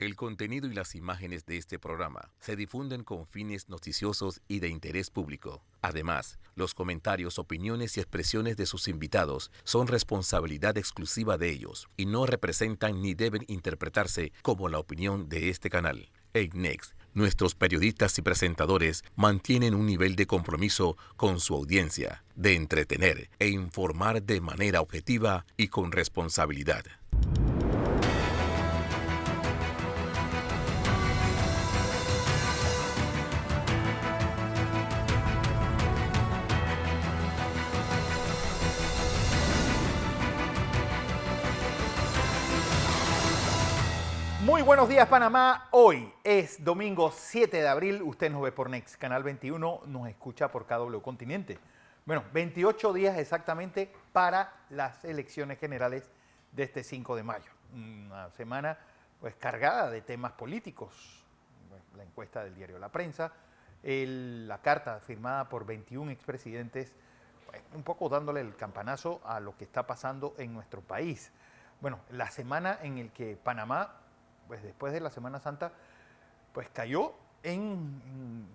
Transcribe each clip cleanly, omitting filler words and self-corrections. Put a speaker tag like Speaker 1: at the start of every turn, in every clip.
Speaker 1: El contenido y las imágenes de este programa se difunden con fines noticiosos y de interés público. Además, los comentarios, opiniones y expresiones de sus invitados son responsabilidad exclusiva de ellos y no representan ni deben interpretarse como la opinión de este canal. EICNEX, nuestros periodistas y presentadores mantienen un nivel de compromiso con su audiencia, de entretener e informar de manera objetiva y con responsabilidad.
Speaker 2: Muy buenos días, Panamá. Hoy es domingo 7 de abril. Usted nos ve por Next, Canal 21, nos escucha por KW Continente. Bueno, 28 días exactamente para las elecciones generales de este 5 de mayo. Una semana pues cargada de temas políticos. La encuesta del diario La Prensa, la carta firmada por 21 expresidentes, pues, un poco dándole el campanazo a lo que está pasando en nuestro país. Bueno, la semana en el que Panamá, pues después de la Semana Santa, pues cayó en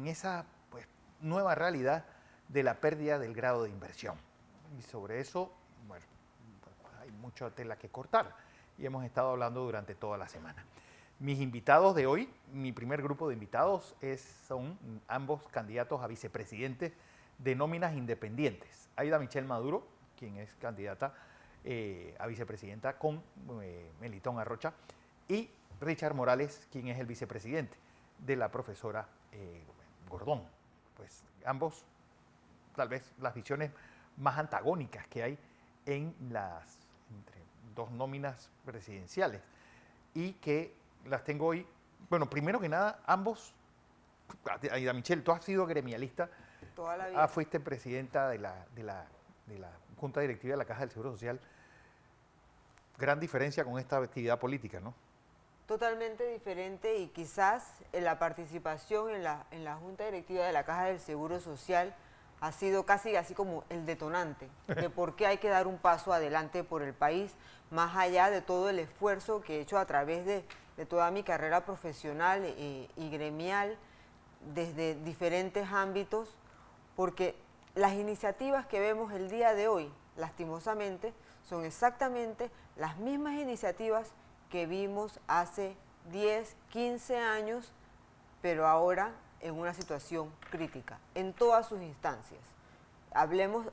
Speaker 2: esa pues, nueva realidad de la pérdida del grado de inversión. Y sobre eso, bueno, pues hay mucha tela que cortar y hemos estado hablando durante toda la semana. Mis invitados de hoy, mi primer grupo de invitados son ambos candidatos a vicepresidentes de nóminas independientes. Aida Michelle Maduro, quien es candidata a vicepresidenta con Melitón Arrocha, y Richard Morales, quien es el vicepresidente de la profesora Gordón. Pues ambos, tal vez las visiones más antagónicas que hay entre dos nóminas presidenciales y que las tengo hoy. Bueno, primero que nada, ambos, Aida Michelle, tú has sido gremialista,
Speaker 3: toda la vida.
Speaker 2: Fuiste presidenta de la Junta Directiva de la Caja del Seguro Social. Gran diferencia con esta actividad política, ¿no?
Speaker 3: Totalmente diferente, y quizás la participación en la Junta Directiva de la Caja del Seguro Social ha sido casi así como el detonante de por qué hay que dar un paso adelante por el país, más allá de todo el esfuerzo que he hecho a través de toda mi carrera profesional y gremial desde diferentes ámbitos, porque las iniciativas que vemos el día de hoy, lastimosamente, son exactamente las mismas iniciativas que vimos hace 10, 15 años, pero ahora en una situación crítica, en todas sus instancias. Hablemos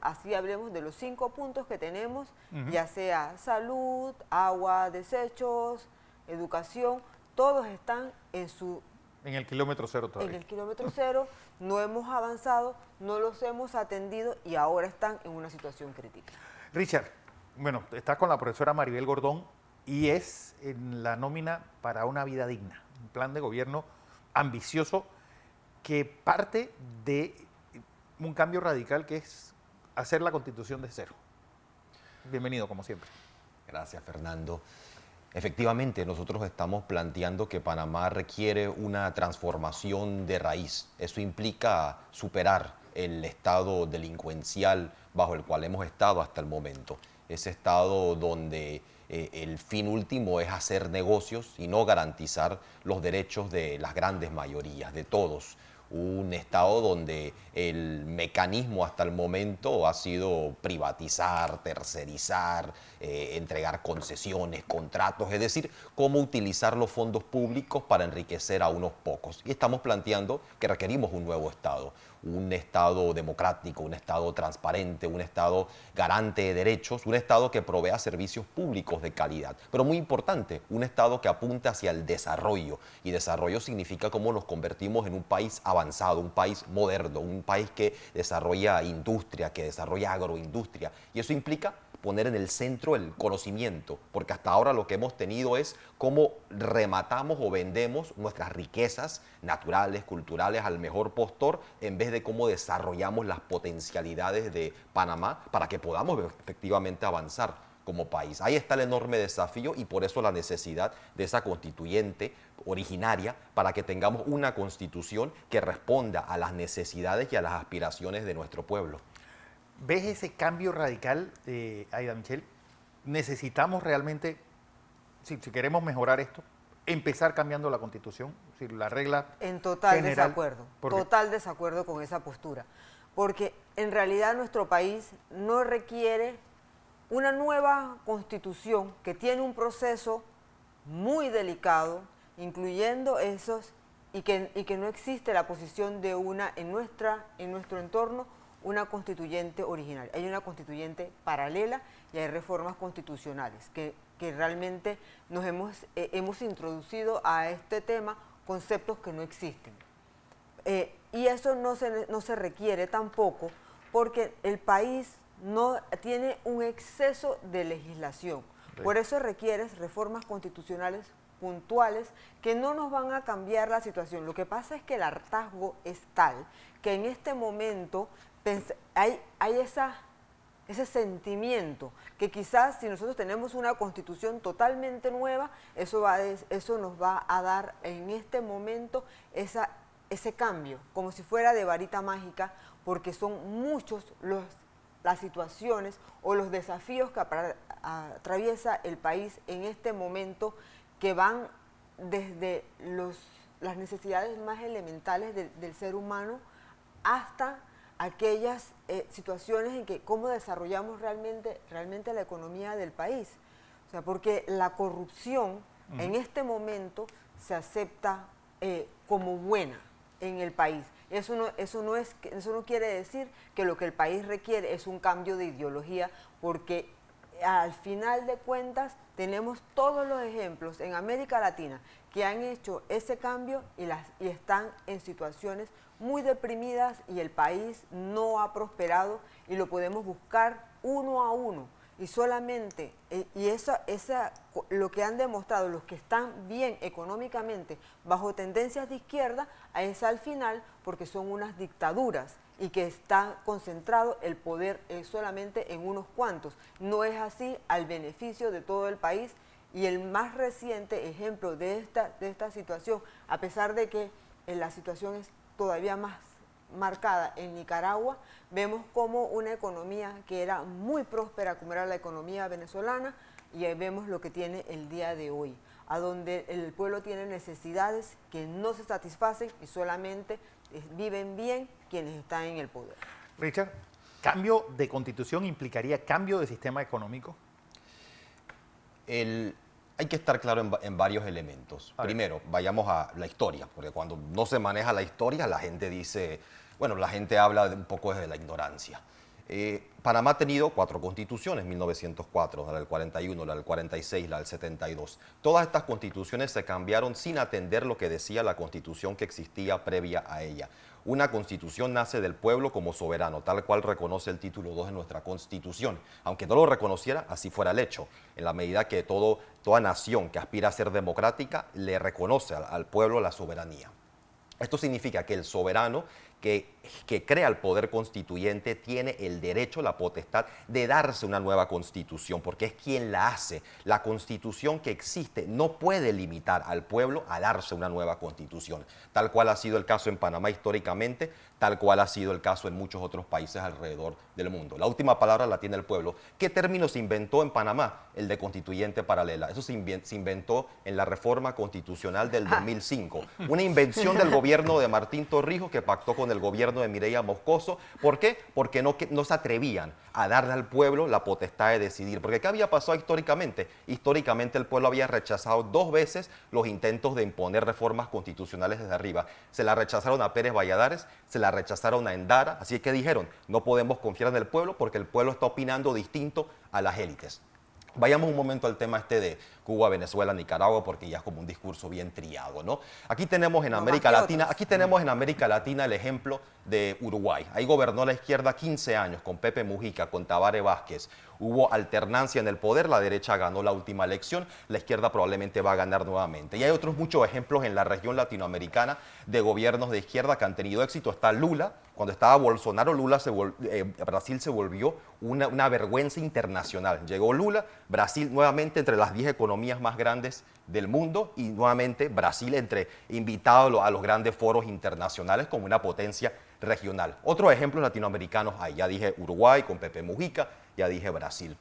Speaker 3: de los 5 puntos que tenemos, ya sea salud, agua, desechos, educación, todos están
Speaker 2: en el kilómetro cero todavía.
Speaker 3: En el kilómetro cero, no hemos avanzado, no los hemos atendido y ahora están en una situación crítica.
Speaker 2: Richard, bueno, estás con la profesora Maribel Gordón y es en la nómina para una vida digna, un plan de gobierno ambicioso que parte de un cambio radical que es hacer la Constitución de cero. Bienvenido, como siempre.
Speaker 4: Gracias, Fernando. Efectivamente, nosotros estamos planteando que Panamá requiere una transformación de raíz. Eso implica superar el estado delincuencial bajo el cual hemos estado hasta el momento. Ese estado donde el fin último es hacer negocios y no garantizar los derechos de las grandes mayorías, de todos. Un estado donde el mecanismo hasta el momento ha sido privatizar, tercerizar, entregar concesiones, contratos, es decir, cómo utilizar los fondos públicos para enriquecer a unos pocos. Y estamos planteando que requerimos un nuevo estado democrático, un estado transparente, un estado garante de derechos, un estado que provea servicios públicos de calidad. Pero muy importante, un estado que apunte hacia el desarrollo. Y desarrollo significa cómo nos convertimos en un país avanzado, un país moderno, un país que desarrolla industria, que desarrolla agroindustria. Y eso implica poner en el centro el conocimiento, porque hasta ahora lo que hemos tenido es cómo rematamos o vendemos nuestras riquezas naturales, culturales al mejor postor, en vez de cómo desarrollamos las potencialidades de Panamá para que podamos efectivamente avanzar como país. Ahí está el enorme desafío y por eso la necesidad de esa constituyente originaria para que tengamos una constitución que responda a las necesidades y a las aspiraciones de nuestro pueblo.
Speaker 2: ¿Ves ese cambio radical, Aida Michelle? Necesitamos realmente, si queremos mejorar esto, empezar cambiando la Constitución, es decir, la regla
Speaker 3: En total
Speaker 2: general,
Speaker 3: desacuerdo,
Speaker 2: ¿por qué?
Speaker 3: total desacuerdo con esa postura, porque en realidad nuestro país no requiere una nueva constitución que tiene un proceso muy delicado, incluyendo esos, y que no existe la posición de una, en nuestro entorno, una constituyente original. Hay una constituyente paralela y hay reformas constitucionales que realmente nos hemos introducido a este tema conceptos que no existen. Y eso no se requiere tampoco porque el país no tiene un exceso de legislación. Por eso requiere reformas constitucionales puntuales que no nos van a cambiar la situación. Lo que pasa es que el hartazgo es tal que en este momento hay ese sentimiento que quizás si nosotros tenemos una constitución totalmente nueva, eso nos va a dar en este momento ese cambio, como si fuera de varita mágica, porque son muchos las situaciones o los desafíos que atraviesa el país en este momento, que van desde las necesidades más elementales del ser humano hasta aquellas situaciones en que cómo desarrollamos realmente la economía del país. O sea, porque la corrupción en este momento se acepta como buena en el país. Eso no quiere decir que lo que el país requiere es un cambio de ideología, porque al final de cuentas tenemos todos los ejemplos en América Latina que han hecho ese cambio y están en situaciones muy deprimidas y el país no ha prosperado, y lo podemos buscar uno a uno. Y solamente, lo que han demostrado los que están bien económicamente bajo tendencias de izquierda, es al final porque son unas dictaduras y que está concentrado el poder solamente en unos cuantos. No es así al beneficio de todo el país. Y el más reciente ejemplo de esta situación, a pesar de que la situación es todavía más marcada en Nicaragua, vemos como una economía que era muy próspera, como era la economía venezolana, y ahí vemos lo que tiene el día de hoy, a donde el pueblo tiene necesidades que no se satisfacen y solamente viven bien quienes están en el poder.
Speaker 2: Richard, ¿cambio de constitución implicaría cambio de sistema económico?
Speaker 4: Hay que estar claro en varios elementos. Primero, vayamos a la historia, porque cuando no se maneja la historia, la gente dice, bueno, la gente habla un poco desde la ignorancia. Panamá ha tenido 4 constituciones, 1904, la del 41, la del 46, la del 72. Todas estas constituciones se cambiaron sin atender lo que decía la constitución que existía previa a ella. Una constitución nace del pueblo como soberano, tal cual reconoce el título 2 de nuestra constitución. Aunque no lo reconociera, así fuera el hecho. En la medida que toda nación que aspira a ser democrática le reconoce al pueblo la soberanía. Esto significa que el soberano que crea el poder constituyente tiene el derecho, la potestad de darse una nueva constitución, porque es quien la hace. La constitución que existe no puede limitar al pueblo a darse una nueva constitución, tal cual ha sido el caso en Panamá históricamente, tal cual ha sido el caso en muchos otros países alrededor del mundo. La última palabra la tiene el pueblo. ¿Qué término se inventó en Panamá? El de constituyente paralela. Eso se inventó en la reforma constitucional del 2005. Una invención del gobierno de Martín Torrijos que pactó con el gobierno de Mireya Moscoso. ¿Por qué? Porque no se atrevían a darle al pueblo la potestad de decidir. Porque ¿qué había pasado históricamente? Históricamente el pueblo había rechazado 2 veces los intentos de imponer reformas constitucionales desde arriba. Se la rechazaron a Pérez Valladares, se la rechazaron a Endara, así que dijeron, no podemos confiar en el pueblo porque el pueblo está opinando distinto a las élites. Vayamos un momento al tema de Cuba, Venezuela, Nicaragua, porque ya es como un discurso bien trillado, ¿no? Aquí tenemos en América Latina el ejemplo de Uruguay. Ahí gobernó la izquierda 15 años con Pepe Mujica, con Tabaré Vázquez. Hubo alternancia en el poder, la derecha ganó la última elección, la izquierda probablemente va a ganar nuevamente. Y hay otros muchos ejemplos en la región latinoamericana de gobiernos de izquierda que han tenido éxito. Está Lula. Cuando estaba Bolsonaro, Brasil se volvió una vergüenza internacional. Llegó Lula, Brasil nuevamente entre las 10 economías más grandes del mundo y nuevamente Brasil invitado a los grandes foros internacionales como una potencia regional. Otros ejemplos latinoamericanos hay, ya dije Uruguay con Pepe Mujica, ya dije Brasil.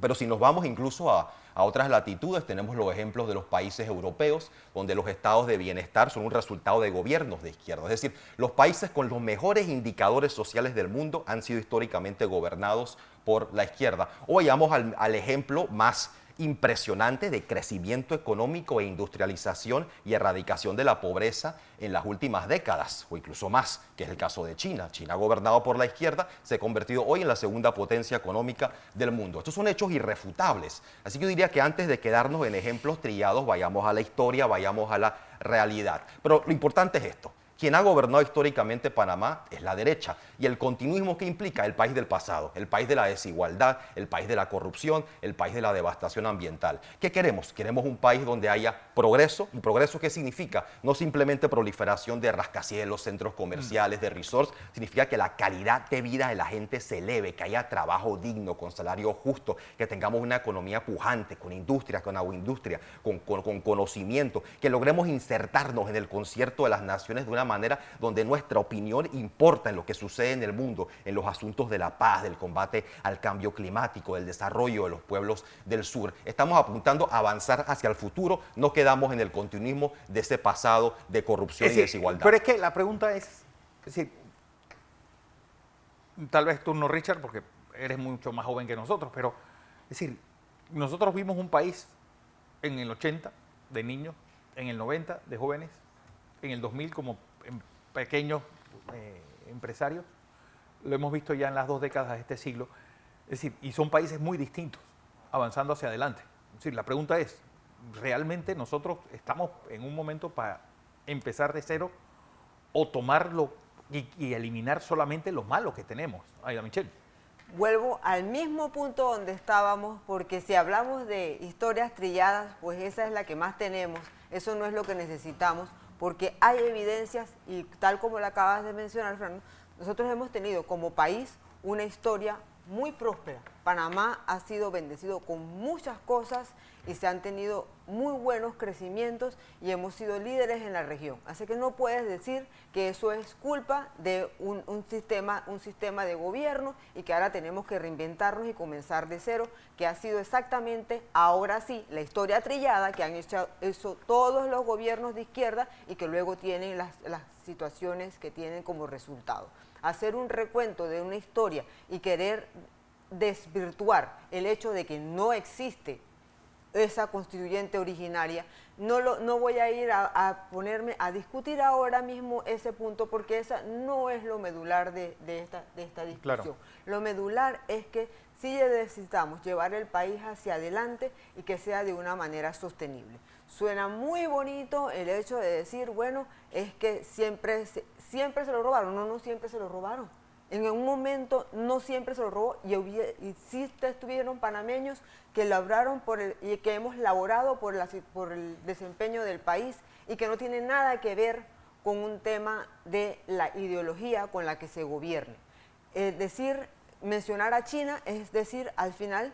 Speaker 4: Pero si nos vamos incluso a otras latitudes, tenemos los ejemplos de los países europeos, donde los estados de bienestar son un resultado de gobiernos de izquierda. Es decir, los países con los mejores indicadores sociales del mundo han sido históricamente gobernados por la izquierda. O vayamos al ejemplo más impresionante de crecimiento económico e industrialización y erradicación de la pobreza en las últimas décadas, o incluso más, que es el caso de China. China, gobernado por la izquierda, se ha convertido hoy en la segunda potencia económica del mundo. Estos son hechos irrefutables. Así que yo diría que antes de quedarnos en ejemplos trillados, vayamos a la historia, vayamos a la realidad. Pero lo importante es esto. Quien ha gobernado históricamente Panamá es la derecha, y el continuismo que implica el país del pasado, el país de la desigualdad, el país de la corrupción, el país de la devastación ambiental. ¿Qué queremos? Queremos un país donde haya progreso. ¿Y progreso qué significa? No simplemente proliferación de rascacielos, centros comerciales, de resorts, significa que la calidad de vida de la gente se eleve, que haya trabajo digno, con salario justo, que tengamos una economía pujante, con industria, con agroindustria, con conocimiento, que logremos insertarnos en el concierto de las naciones de una manera donde nuestra opinión importa en lo que sucede en el mundo, en los asuntos de la paz, del combate al cambio climático, del desarrollo de los pueblos del sur. Estamos apuntando a avanzar hacia el futuro, no quedamos en el continuismo de ese pasado de corrupción y desigualdad.
Speaker 2: Pero es que la pregunta es decir, tal vez tú no, Richard, porque eres mucho más joven que nosotros, pero es decir, nosotros vimos un país en el 80 de niños, en el 90 de jóvenes, en el 2000 como pequeños empresarios, lo hemos visto ya en las 2 décadas de este siglo, es decir, y son países muy distintos, avanzando hacia adelante. Es decir, la pregunta es, ¿realmente nosotros estamos en un momento para empezar de cero o tomarlo y eliminar solamente lo malo que tenemos? Aida Michelle.
Speaker 3: Vuelvo al mismo punto donde estábamos, porque si hablamos de historias trilladas, pues esa es la que más tenemos, eso no es lo que necesitamos, porque hay evidencias y tal como lo acabas de mencionar, Fernando, nosotros hemos tenido como país una historia muy próspera. Panamá ha sido bendecido con muchas cosas y se han tenido muy buenos crecimientos y hemos sido líderes en la región. Así que no puedes decir que eso es culpa de un sistema de gobierno y que ahora tenemos que reinventarnos y comenzar de cero, que ha sido exactamente, ahora sí, la historia trillada que han hecho eso todos los gobiernos de izquierda y que luego tienen las situaciones que tienen como resultado. Hacer un recuento de una historia y querer desvirtuar el hecho de que no existe esa constituyente originaria, no voy a ir a ponerme a discutir ahora mismo ese punto, porque esa no es lo medular de esta discusión.
Speaker 2: Claro.
Speaker 3: Lo medular es que sí necesitamos llevar el país hacia adelante y que sea de una manera sostenible. Suena muy bonito el hecho de decir, bueno, es que siempre se lo robaron. No siempre se lo robaron. En un momento no siempre se lo robó y sí estuvieron panameños que laboraron y que hemos laborado por el desempeño del país y que no tiene nada que ver con un tema de la ideología con la que se gobierne. Mencionar a China es decir, al final,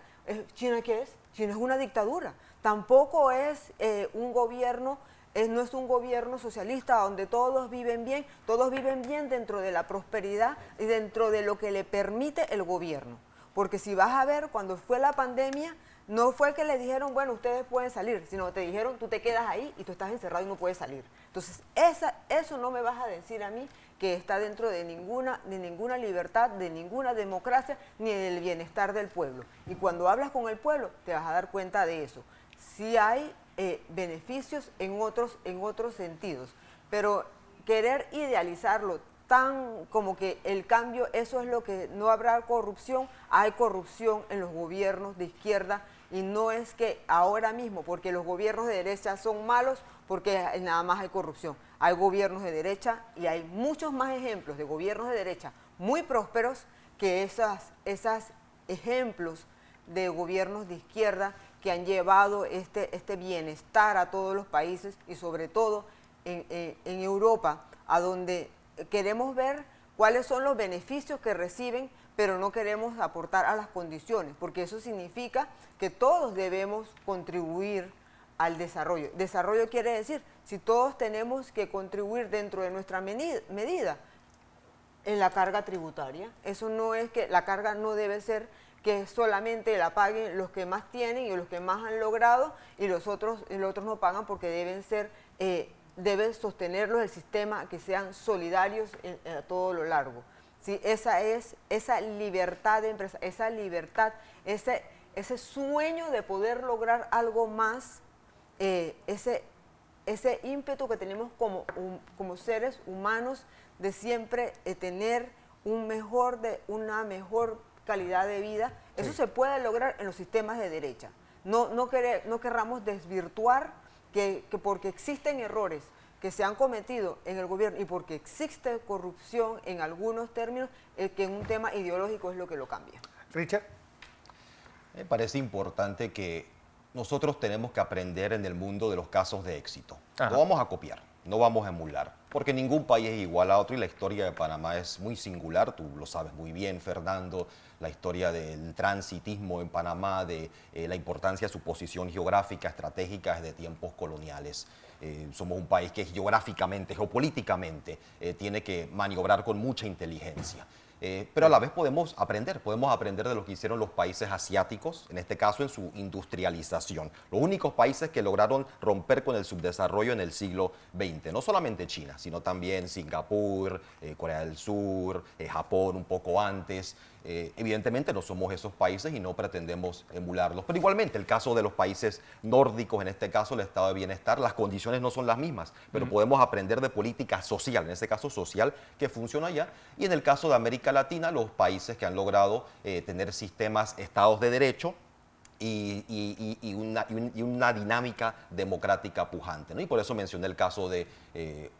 Speaker 3: ¿China qué es? China es una dictadura. Tampoco es un gobierno. No es un gobierno socialista donde todos viven bien dentro de la prosperidad y dentro de lo que le permite el gobierno. Porque si vas a ver, cuando fue la pandemia, no fue que le dijeron, bueno, ustedes pueden salir, sino te dijeron, tú te quedas ahí y tú estás encerrado y no puedes salir. Entonces, eso no me vas a decir a mí que está dentro de ninguna libertad, de ninguna democracia, ni del bienestar del pueblo. Y cuando hablas con el pueblo, te vas a dar cuenta de eso. Sí hay beneficios en otros sentidos, pero querer idealizarlo tan como que el cambio, eso es lo que no habrá corrupción. Hay corrupción en los gobiernos de izquierda y no es que ahora mismo, porque los gobiernos de derecha son malos, porque nada más hay corrupción. Hay gobiernos de derecha y hay muchos más ejemplos de gobiernos de derecha muy prósperos que esos ejemplos de gobiernos de izquierda que han llevado este bienestar a todos los países y sobre todo en Europa, a donde queremos ver cuáles son los beneficios que reciben, pero no queremos aportar a las condiciones, porque eso significa que todos debemos contribuir al desarrollo. Desarrollo quiere decir, si todos tenemos que contribuir dentro de nuestra medida, en la carga tributaria. Eso no es que la carga no debe ser que solamente la paguen los que más tienen y los que más han logrado, y los otros no pagan porque debe sostenerlos el sistema, que sean solidarios a todo lo largo. ¿Sí? Esa libertad de empresa, esa libertad, ese sueño de poder lograr algo más, ese ímpetu que tenemos como seres humanos de siempre tener una mejor calidad de vida, eso se puede lograr en los sistemas de derecha. No querramos desvirtuar que porque existen errores que se han cometido en el gobierno y porque existe corrupción en algunos términos, que en un tema ideológico es lo que lo cambia.
Speaker 2: Richard.
Speaker 4: Me parece importante que nosotros tenemos que aprender en el mundo de los casos de éxito.
Speaker 2: Ajá.
Speaker 4: No vamos a copiar, no vamos a emular, porque ningún país es igual a otro y la historia de Panamá es muy singular, tú lo sabes muy bien, Fernando, la historia del transitismo en Panamá, de la importancia de su posición geográfica, estratégica desde tiempos coloniales. Somos un país que geográficamente, geopolíticamente, tiene que maniobrar con mucha inteligencia. Pero a la vez podemos aprender de lo que hicieron los países asiáticos, en este caso en su industrialización. Los únicos países que lograron romper con el subdesarrollo en el siglo XX, no solamente China, sino también Singapur, Corea del Sur, Japón un poco antes. Evidentemente no somos esos países y no pretendemos emularlos, pero igualmente el caso de los países nórdicos, en este caso el estado de bienestar, las condiciones no son las mismas, pero podemos aprender de política social, en este caso social, que funciona allá, y en el caso de América Latina, los países que han logrado tener sistemas, estados de derecho, y una dinámica democrática pujante, ¿no? Y por eso mencioné el caso de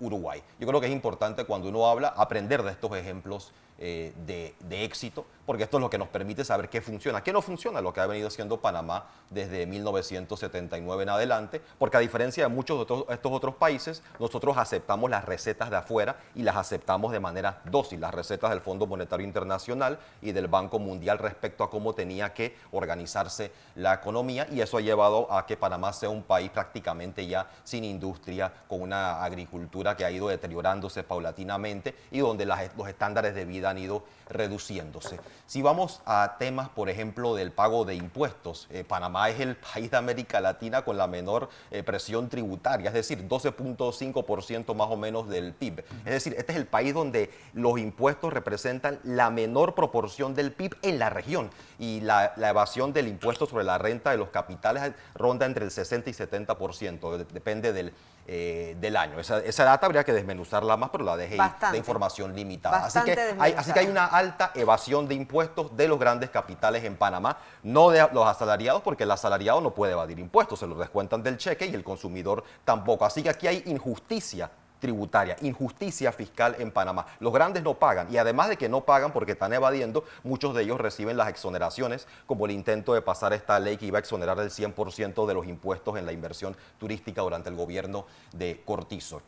Speaker 4: Uruguay. Yo creo que es importante cuando uno habla aprender de estos ejemplos de éxito, porque esto es lo que nos permite saber qué funciona, qué no funciona, lo que ha venido haciendo Panamá desde 1979 en adelante, porque a diferencia de muchos de estos otros países, nosotros aceptamos las recetas de afuera y las aceptamos de manera dócil, las recetas del Fondo Monetario Internacional y del Banco Mundial respecto a cómo tenía que organizarse la economía, y eso ha llevado a que Panamá sea un país prácticamente ya sin industria, con una agricultura que ha ido deteriorándose paulatinamente y donde los estándares de vida han ido reduciéndose. Si vamos a temas, por ejemplo, del pago de impuestos, Panamá es el país de América Latina con la menor presión tributaria, es decir, 12.5% más o menos del PIB. Es decir, este es el país donde los impuestos representan la menor proporción del PIB en la región, y la evasión del impuesto sobre la renta de los capitales ronda entre el 60 y 70%, depende del año. Esa data habría que desmenuzarla más, pero la dejé de información limitada. Así que hay una alta evasión de impuestos de los grandes capitales en Panamá, no de los asalariados, porque el asalariado no puede evadir impuestos, se los descuentan del cheque y el consumidor tampoco. Así que aquí hay injusticia tributaria, injusticia fiscal en Panamá. Los grandes no pagan, y además de que no pagan porque están evadiendo, muchos de ellos reciben las exoneraciones, como el intento de pasar esta ley que iba a exonerar el 100% de los impuestos en la inversión turística durante el gobierno de Cortizo.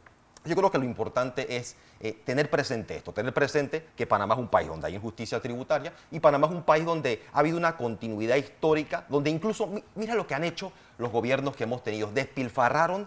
Speaker 4: Yo creo que lo importante es tener presente esto, tener presente que Panamá es un país donde hay injusticia tributaria, y Panamá es un país donde ha habido una continuidad histórica, donde incluso, mira lo que han hecho los gobiernos que hemos tenido, despilfarraron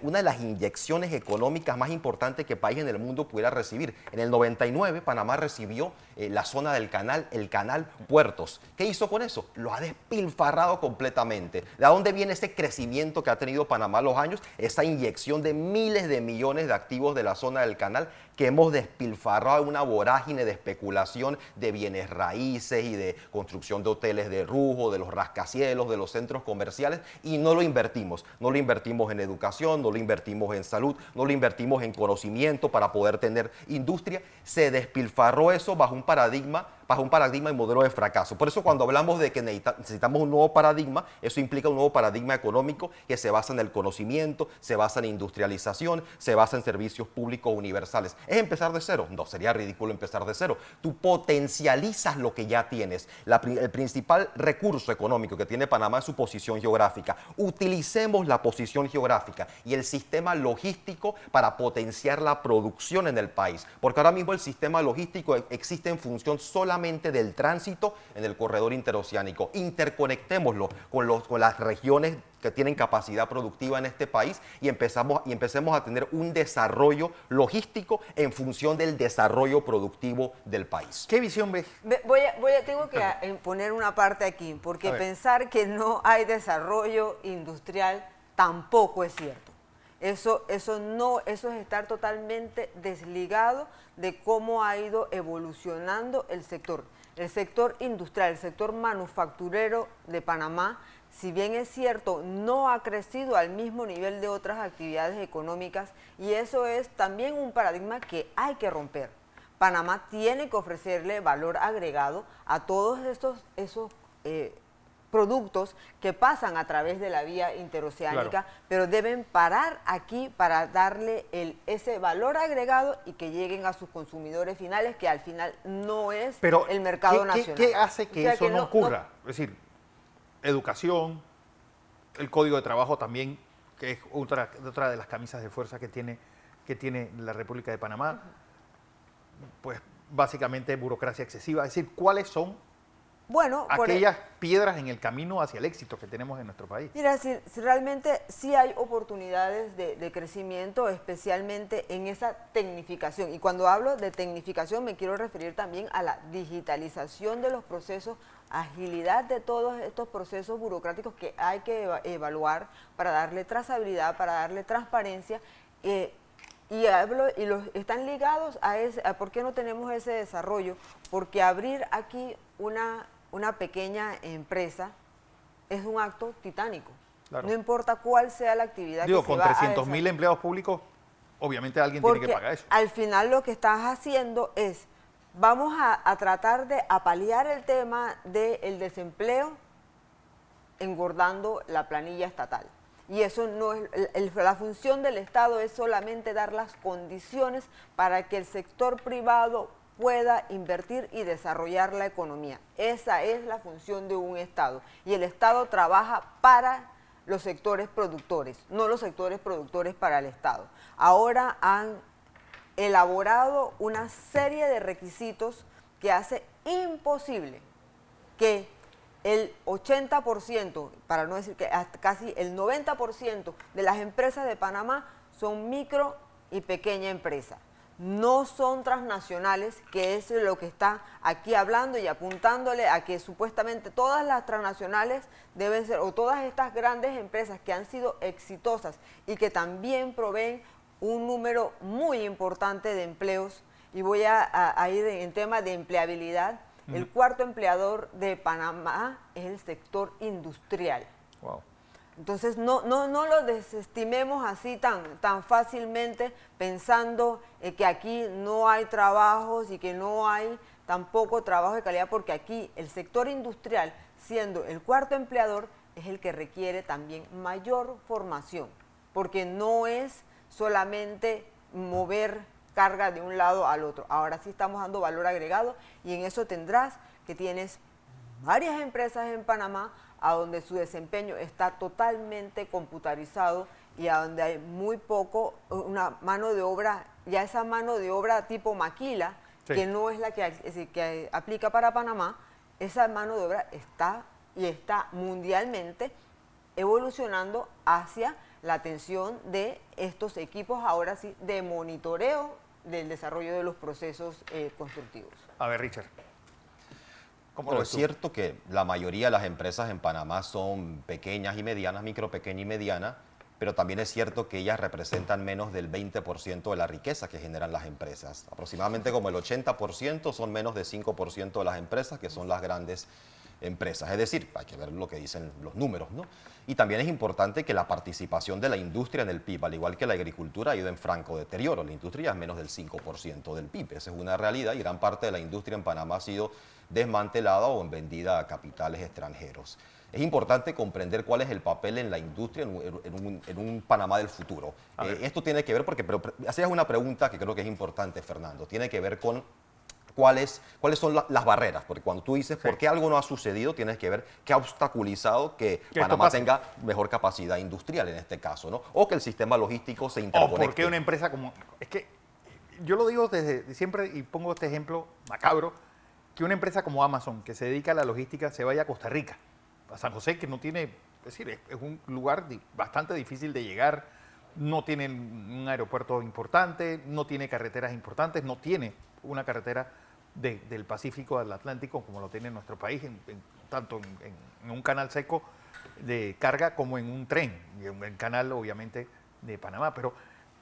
Speaker 4: una de las inyecciones económicas más importantes que país en el mundo pudiera recibir. En el 99 Panamá recibió la zona del canal, el canal Puertos. ¿Qué hizo con eso? Lo ha despilfarrado completamente. ¿De dónde viene ese crecimiento que ha tenido Panamá los años? Esa inyección de miles de millones de activos de la zona del canal que hemos despilfarrado en una vorágine de especulación de bienes raíces y de construcción de hoteles de lujo, de los rascacielos, de los centros comerciales, y no lo invertimos. No lo invertimos en educación, no lo invertimos en salud, no lo invertimos en conocimiento para poder tener industria. Se despilfarró eso bajo un paradigma y modelo de fracaso. Por eso cuando hablamos de que necesitamos un nuevo paradigma, eso implica un nuevo paradigma económico que se basa en el conocimiento, se basa en industrialización, se basa en servicios públicos universales. ¿Es empezar de cero? No, sería ridículo empezar de cero. Tú potencializas lo que ya tienes. El principal recurso económico que tiene Panamá es su posición geográfica. Utilicemos la posición geográfica y el sistema logístico para potenciar la producción en el país, porque ahora mismo el sistema logístico existe en función solamente solamente del tránsito en el corredor interoceánico. Interconectémoslo con las regiones que tienen capacidad productiva en este país y empecemos a tener un desarrollo logístico en función del desarrollo productivo del país.
Speaker 2: ¿Qué visión ves?
Speaker 3: Tengo que poner una parte aquí, porque pensar que no hay desarrollo industrial tampoco es cierto. Eso es estar totalmente desligado de cómo ha ido evolucionando el sector. El sector industrial, el sector manufacturero de Panamá, si bien es cierto, no ha crecido al mismo nivel de otras actividades económicas, y eso es también un paradigma que hay que romper. Panamá tiene que ofrecerle valor agregado a todos esos productos que pasan a través de la vía interoceánica, claro, pero deben parar aquí para darle ese valor agregado y que lleguen a sus consumidores finales, que al final no es el mercado nacional.
Speaker 2: ¿Qué hace que eso no ocurra? Es decir, educación, el código de trabajo también, que es otra de las camisas de fuerza que tiene la República de Panamá, pues básicamente burocracia excesiva. Es decir, ¿cuáles son aquellas piedras en el camino hacia el éxito que tenemos en nuestro país?
Speaker 3: Mira, si realmente sí hay oportunidades de crecimiento, especialmente en esa tecnificación. Y cuando hablo de tecnificación me quiero referir también a la digitalización de los procesos, agilidad de todos estos procesos burocráticos que hay que evaluar para darle trazabilidad, para darle transparencia. Y los están ligados a por qué no tenemos ese desarrollo, porque abrir aquí una pequeña empresa es un acto titánico. Claro. No importa cuál sea la actividad.
Speaker 2: Digo, que con 300.000 empleados públicos, obviamente alguien tiene que pagar eso.
Speaker 3: Al final lo que estás haciendo es, vamos a tratar de paliar el tema del desempleo engordando la planilla estatal. Y eso no es, la función del Estado es solamente dar las condiciones para que el sector privado pueda invertir y desarrollar la economía. Esa es la función de un Estado. Y el Estado trabaja para los sectores productores, no los sectores productores para el Estado. Ahora han elaborado una serie de requisitos que hace imposible que el 80%, para no decir que casi el 90% de las empresas de Panamá son micro y pequeña empresa. No son transnacionales, que es lo que está aquí hablando y apuntándole a que supuestamente todas las transnacionales deben ser, o todas estas grandes empresas que han sido exitosas y que también proveen un número muy importante de empleos, y voy a ir en tema de empleabilidad. El cuarto empleador de Panamá es el sector industrial. Wow. Entonces, no lo desestimemos así tan fácilmente, pensando que aquí no hay trabajos y que no hay tampoco trabajo de calidad, porque aquí el sector industrial, siendo el cuarto empleador, es el que requiere también mayor formación, porque no es solamente mover carga de un lado al otro. Ahora sí estamos dando valor agregado, y en eso tendrás que tienes varias empresas en Panamá a donde su desempeño está totalmente computarizado y a donde hay muy poco, una mano de obra, ya esa mano de obra tipo maquila, sí, que no es la que aplica para Panamá. Esa mano de obra está mundialmente evolucionando hacia la atención de estos equipos, ahora sí, de monitoreo del desarrollo de los procesos constructivos.
Speaker 2: A ver, Richard.
Speaker 4: Bueno, es cierto que la mayoría de las empresas en Panamá son pequeñas y medianas, micro, pequeña y mediana, pero también es cierto que ellas representan menos del 20% de la riqueza que generan las empresas. Aproximadamente como el 80% son menos de 5% de las empresas, que son las grandes empresas. Es decir, hay que ver lo que dicen los números, ¿no? Y también es importante que la participación de la industria en el PIB, al igual que la agricultura, ha ido en franco deterioro. La industria es menos del 5% del PIB. Esa es una realidad, y gran parte de la industria en Panamá ha sido desmantelada o vendida a capitales extranjeros. Es importante comprender cuál es el papel en la industria en un Panamá del futuro. Esto tiene que ver, pero hacías una pregunta que creo que es importante, Fernando. Tiene que ver con cuáles son las barreras, porque cuando tú dices por qué algo no ha sucedido, tienes que ver qué ha obstaculizado que Panamá tenga mejor capacidad industrial en este caso, ¿no? O que el sistema logístico se interconecte.
Speaker 2: O porque una empresa como... Es que yo lo digo desde siempre, y pongo este ejemplo macabro. que una empresa como Amazon, que se dedica a la logística, se vaya a Costa Rica, a San José, que no tiene, es decir, es un lugar bastante difícil de llegar, no tiene un aeropuerto importante, no tiene carreteras importantes, no tiene una carretera del Pacífico al Atlántico como lo tiene nuestro país, tanto en un canal seco de carga como en un tren, y en el canal obviamente de Panamá. Pero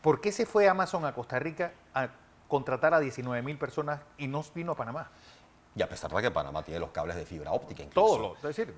Speaker 2: ¿por qué se fue Amazon a Costa Rica a contratar a 19.000 personas y no vino a Panamá?
Speaker 4: Y a pesar de que Panamá tiene los cables de fibra óptica incluso.
Speaker 2: Todo, es decir,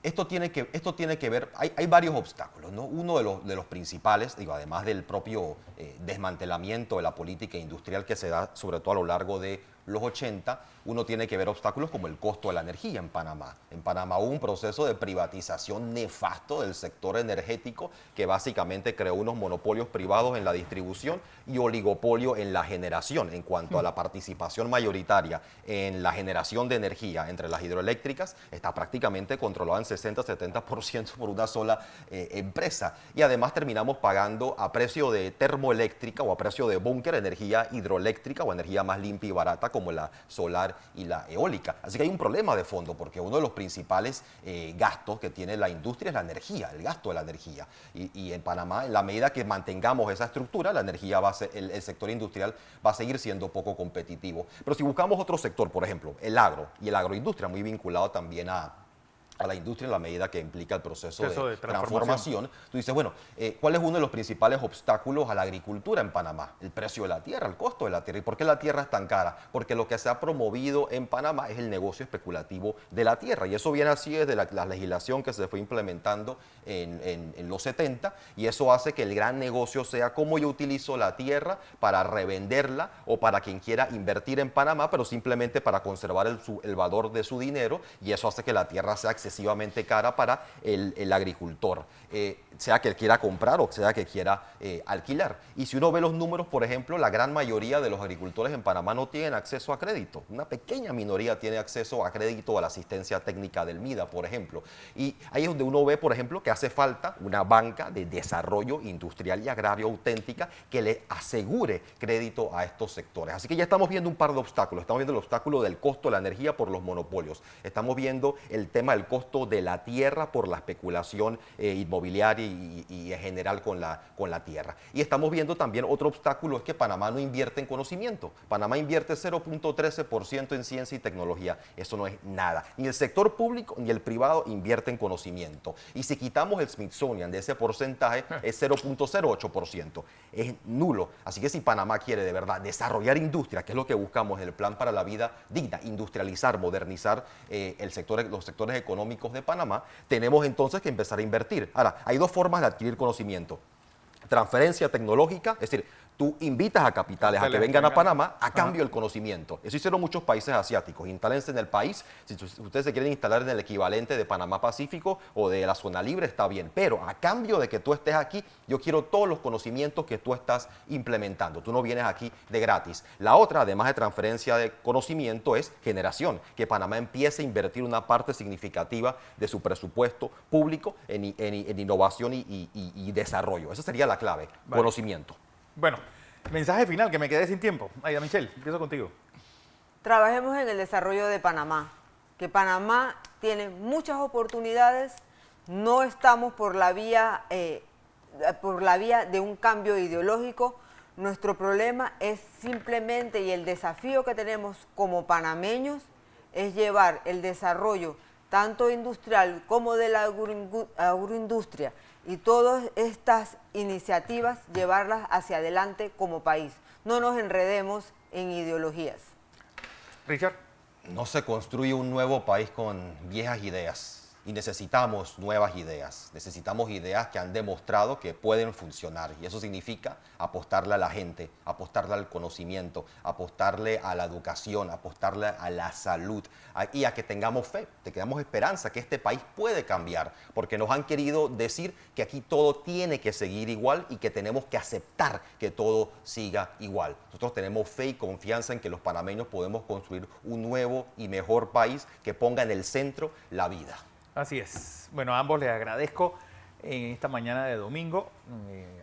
Speaker 4: Esto tiene que ver, hay varios obstáculos, ¿no? Uno de los principales, digo, además del propio desmantelamiento de la política industrial que se da sobre todo a lo largo de los 80, uno tiene que ver obstáculos como el costo de la energía en Panamá. En Panamá hubo un proceso de privatización nefasto del sector energético que básicamente creó unos monopolios privados en la distribución y oligopolio en la generación en cuanto a la participación mayoritaria en la generación de energía entre las hidroeléctricas está prácticamente controlada en 60-70% por una sola empresa. Y además terminamos pagando a precio de termoeléctrica o a precio de búnker energía hidroeléctrica o energía más limpia y barata como la solar y la eólica. Así que hay un problema de fondo porque uno de los principales gastos que tiene la industria es la energía, el gasto de la energía. Y en Panamá, en la medida que mantengamos esa estructura, la energía va a ser, el sector industrial va a seguir siendo poco competitivo. Pero si buscamos otro sector, por ejemplo, el agro y el agroindustria, muy vinculado también a la industria en la medida que implica el proceso de transformación. Tú dices, bueno, ¿cuál es uno de los principales obstáculos a la agricultura en Panamá? El precio de la tierra, el costo de la tierra. ¿Y por qué la tierra es tan cara? Porque lo que se ha promovido en Panamá es el negocio especulativo de la tierra. Y eso viene así desde la legislación que se fue implementando en los 70. Y eso hace que el gran negocio sea cómo yo utilizo la tierra para revenderla o para quien quiera invertir en Panamá, pero simplemente para conservar el valor de su dinero. Y eso hace que la tierra sea excesivamente cara para el agricultor, sea que él quiera comprar o sea que quiera alquilar. Y si uno ve los números, por ejemplo, la gran mayoría de los agricultores en Panamá no tienen acceso a crédito. Una pequeña minoría tiene acceso a crédito o a la asistencia técnica del MIDA, por ejemplo. Y ahí es donde uno ve, por ejemplo, que hace falta una banca de desarrollo industrial y agrario auténtica que le asegure crédito a estos sectores. Así que ya estamos viendo un par de obstáculos. Estamos viendo el obstáculo del costo de la energía por los monopolios. Estamos viendo el tema del costo de la tierra por la especulación inmobiliaria y en general con la tierra. Y estamos viendo también otro obstáculo, es que Panamá no invierte en conocimiento. Panamá invierte 0.13% en ciencia y tecnología. Eso no es nada. Ni el sector público ni el privado invierte en conocimiento. Y si quitamos el Smithsonian de ese porcentaje, es 0.08%. Es nulo. Así que si Panamá quiere de verdad desarrollar industria, que es lo que buscamos en el Plan para la Vida Digna, industrializar, modernizar los sectores económicos de Panamá, tenemos entonces que empezar a invertir. Ahora, hay dos formas de adquirir conocimiento. Transferencia tecnológica, es decir, tú invitas a capitales a que vengan a Panamá a cambio del conocimiento. Eso hicieron muchos países asiáticos. Instálense en el país. Si ustedes se quieren instalar en el equivalente de Panamá Pacífico o de la zona libre, está bien. Pero a cambio de que tú estés aquí, yo quiero todos los conocimientos que tú estás implementando. Tú no vienes aquí de gratis. La otra, además de transferencia de conocimiento, es generación. Que Panamá empiece a invertir una parte significativa de su presupuesto público en innovación y desarrollo. Esa sería la clave, vale. Conocimiento.
Speaker 2: Bueno, mensaje final, que me quedé sin tiempo. Aida Michelle, empiezo contigo.
Speaker 3: Trabajemos en el desarrollo de Panamá, que Panamá tiene muchas oportunidades, no estamos por la vía de un cambio ideológico. Nuestro problema es simplemente, y el desafío que tenemos como panameños, es llevar el desarrollo tanto industrial como de la agroindustria y todas estas iniciativas llevarlas hacia adelante como país. No nos enredemos en ideologías.
Speaker 2: Richard.
Speaker 4: No se construye un nuevo país con viejas ideas y necesitamos nuevas ideas. Necesitamos ideas que han demostrado que pueden funcionar y eso significa apostarle a la gente, apostarle al conocimiento, apostarle a la educación, apostarle a la salud y a que tengamos fe, que tengamos esperanza que este país puede cambiar, porque nos han querido decir que aquí todo tiene que seguir igual y que tenemos que aceptar que todo siga igual. Nosotros tenemos fe y confianza en que los panameños podemos construir un nuevo y mejor país que ponga en el centro la vida.
Speaker 2: Así es. Bueno, a ambos les agradezco en esta mañana de domingo.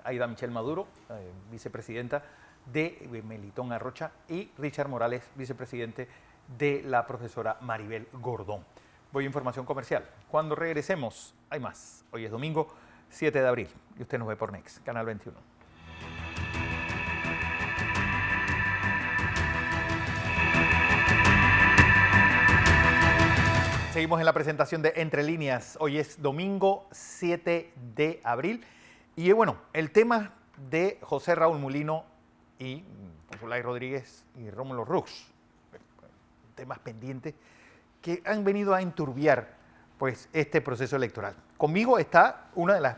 Speaker 2: Aida Michelle Maduro, vicepresidenta de Melitón Arrocha, y Richard Morales, vicepresidente de la profesora Maribel Gordón. Voy a información comercial. Cuando regresemos, hay más. Hoy es domingo 7 de abril y usted nos ve por Next, Canal 21. Seguimos en la presentación de Entre Líneas. Hoy es domingo 7 de abril. Y bueno, el tema de José Raúl Mulino y Zulay Rodríguez y Rómulo Rux, temas pendientes que han venido a enturbiar pues, este proceso electoral. Conmigo está una de las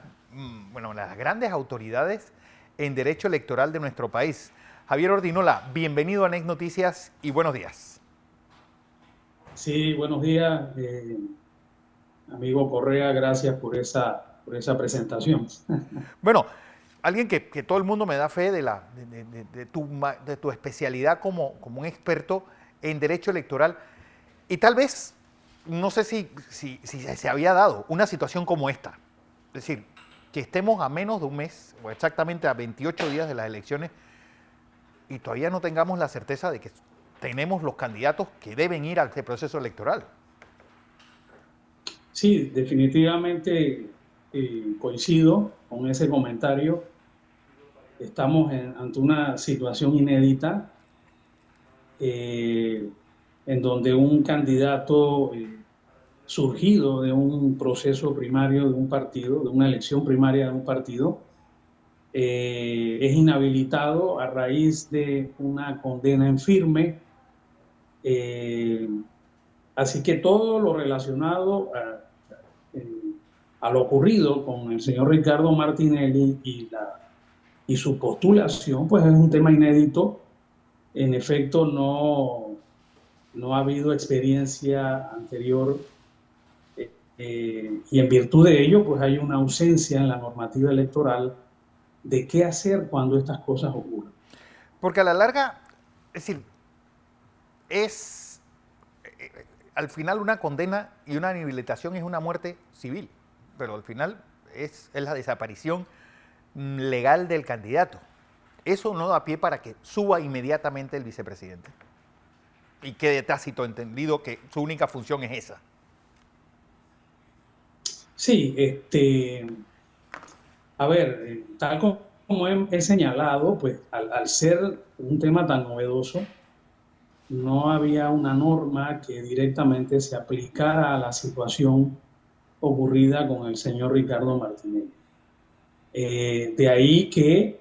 Speaker 2: grandes autoridades en derecho electoral de nuestro país, Javier Ordinola. Bienvenido a Next Noticias y buenos días.
Speaker 5: Sí, buenos días, amigo Correa, gracias por esa presentación.
Speaker 2: Bueno, alguien que todo el mundo me da fe de tu especialidad como un experto en derecho electoral, y tal vez, no sé si se había dado una situación como esta, es decir, que estemos a menos de un mes, o exactamente a 28 días de las elecciones, y todavía no tengamos la certeza de que tenemos los candidatos que deben ir a este proceso electoral.
Speaker 5: Sí, definitivamente coincido con ese comentario. Estamos ante una situación inédita en donde un candidato surgido de un proceso primario de un partido, de una elección primaria de un partido, es inhabilitado a raíz de una condena en firme. Así que todo lo relacionado a lo ocurrido con el señor Ricardo Martinelli y su postulación, pues es un tema inédito. En efecto, no ha habido experiencia anterior y en virtud de ello, pues hay una ausencia en la normativa electoral de qué hacer cuando estas cosas ocurren.
Speaker 2: Porque a la larga, es decir, al final una condena y una inhabilitación es una muerte civil, pero al final es la desaparición legal del candidato. Eso no da pie para que suba inmediatamente el vicepresidente y quede tácito entendido que su única función es esa.
Speaker 5: Sí, a ver, tal como he señalado, pues al ser un tema tan novedoso, no había una norma que directamente se aplicara a la situación ocurrida con el señor Ricardo Martinelli. De ahí que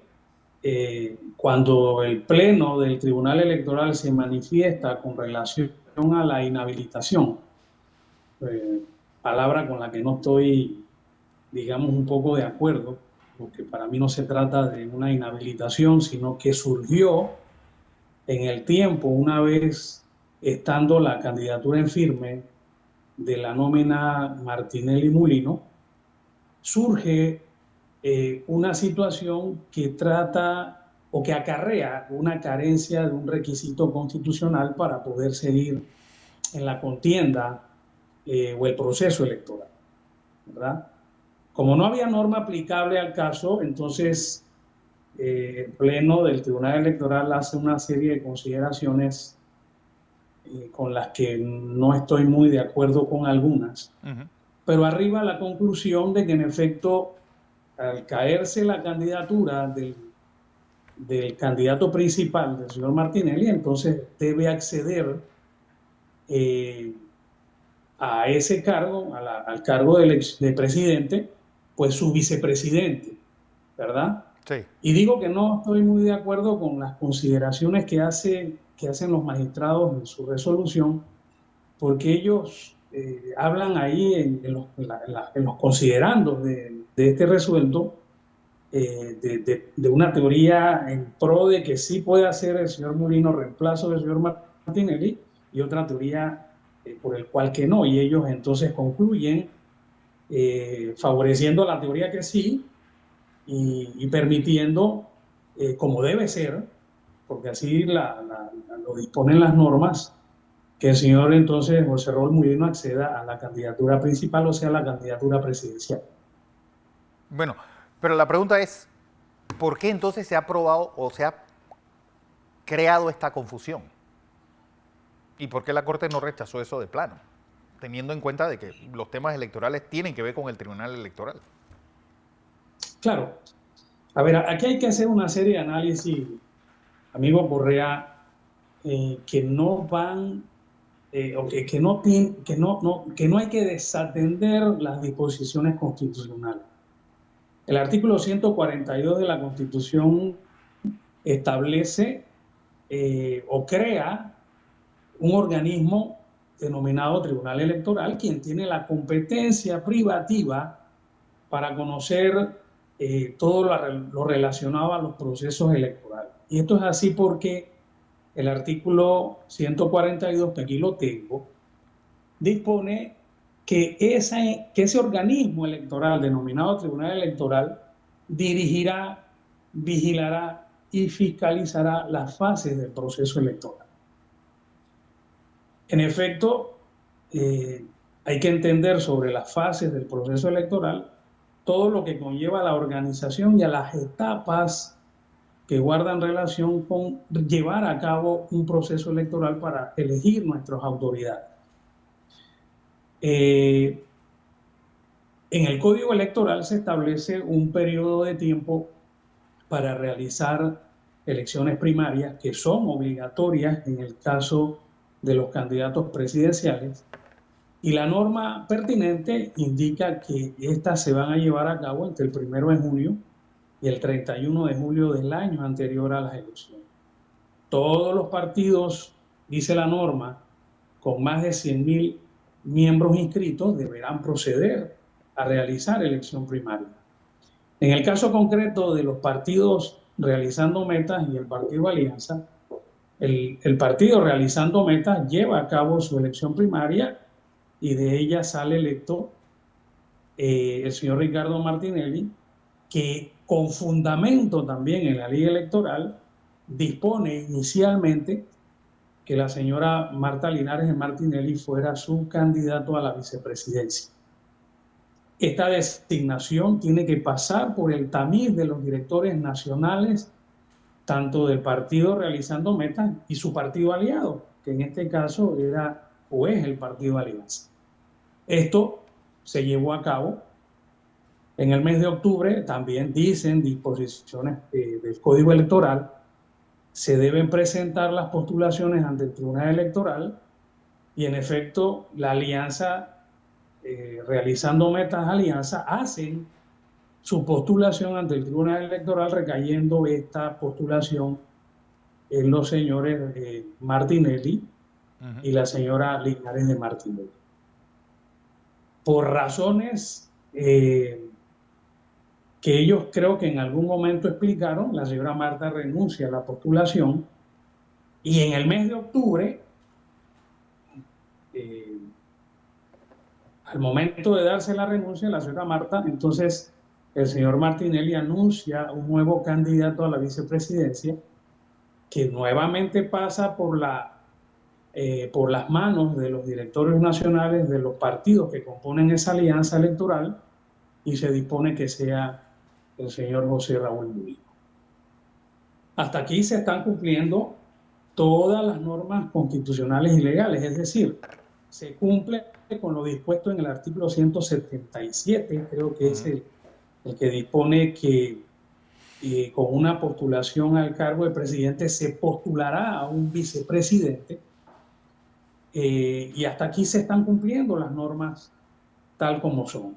Speaker 5: cuando el Pleno del Tribunal Electoral se manifiesta con relación a la inhabilitación, palabra con la que no estoy, digamos, un poco de acuerdo, porque para mí no se trata de una inhabilitación, sino que surgió en el tiempo, una vez estando la candidatura en firme de la nómina Martinelli-Mulino, surge una situación que trata o que acarrea una carencia de un requisito constitucional para poder seguir en la contienda o el proceso electoral, ¿verdad? Como no había norma aplicable al caso, entonces el Pleno del Tribunal Electoral hace una serie de consideraciones con las que no estoy muy de acuerdo con algunas, pero arriba la conclusión de que en efecto, al caerse la candidatura del candidato principal, del señor Martinelli, entonces debe acceder a ese cargo, al cargo de presidente, pues su vicepresidente, ¿verdad?
Speaker 2: Sí.
Speaker 5: Y digo que no estoy muy de acuerdo con las consideraciones que hacen los magistrados en su resolución, porque ellos hablan ahí en los considerandos de este resuelto de una teoría en pro de que sí puede hacer el señor Mulino reemplazo del señor Martinelli y otra teoría por el cual que no. Y ellos entonces concluyen favoreciendo la teoría que sí y permitiendo, como debe ser, porque así lo disponen las normas, que el señor entonces José Raúl Mulino acceda a la candidatura principal, o sea, a la candidatura presidencial.
Speaker 2: Bueno, pero la pregunta es, ¿por qué entonces se ha aprobado o se ha creado esta confusión? ¿Y por qué la Corte no rechazó eso de plano? Teniendo en cuenta de que los temas electorales tienen que ver con el Tribunal Electoral.
Speaker 5: Claro. A ver, aquí hay que hacer una serie de análisis, amigo Correa, que no van, o que no hay que desatender las disposiciones constitucionales. El artículo 142 de la Constitución establece o crea un organismo denominado Tribunal Electoral, quien tiene la competencia privativa para conocer todo lo relacionado a los procesos electorales. Y esto es así porque el artículo 142, que aquí lo tengo, dispone que ese organismo electoral denominado Tribunal Electoral dirigirá, vigilará y fiscalizará las fases del proceso electoral. En efecto, hay que entender sobre las fases del proceso electoral todo lo que conlleva a la organización y a las etapas que guardan relación con llevar a cabo un proceso electoral para elegir nuestras autoridades. En el Código Electoral se establece un periodo de tiempo para realizar elecciones primarias que son obligatorias en el caso de los candidatos presidenciales, y la norma pertinente indica que estas se van a llevar a cabo entre el 1 de junio y el 31 de julio del año anterior a las elecciones. Todos los partidos, dice la norma, con más de 100.000 miembros inscritos deberán proceder a realizar elección primaria. En el caso concreto de los partidos Realizando Metas y el Partido Alianza, el partido Realizando Metas lleva a cabo su elección primaria y de ella sale electo el señor Ricardo Martinelli, que con fundamento también en la ley electoral dispone inicialmente que la señora Marta Linares de Martinelli fuera su candidato a la vicepresidencia. Esta designación tiene que pasar por el tamiz de los directores nacionales, tanto del partido Realizando Metas y su partido aliado, que en este caso era o es el Partido Alianza. Esto se llevó a cabo en el mes de octubre. También dicen disposiciones del Código Electoral, se deben presentar las postulaciones ante el Tribunal Electoral, y en efecto la alianza, Realizando Metas Alianza, hacen su postulación ante el Tribunal Electoral, recayendo esta postulación en los señores Martinelli y la señora Linares de Martinelli. Por razones que ellos creo que en algún momento explicaron, la señora Marta renuncia a la postulación, y en el mes de octubre, al momento de darse la renuncia, la señora Marta, entonces el señor Martinelli anuncia un nuevo candidato a la vicepresidencia, que nuevamente pasa por las manos de los directorios nacionales de los partidos que componen esa alianza electoral, y se dispone que sea el señor José Raúl Mulino. Hasta aquí se están cumpliendo todas las normas constitucionales y legales, es decir, se cumple con lo dispuesto en el artículo 177, creo que es el que dispone que con una postulación al cargo de presidente se postulará a un vicepresidente, y hasta aquí se están cumpliendo las normas tal como son.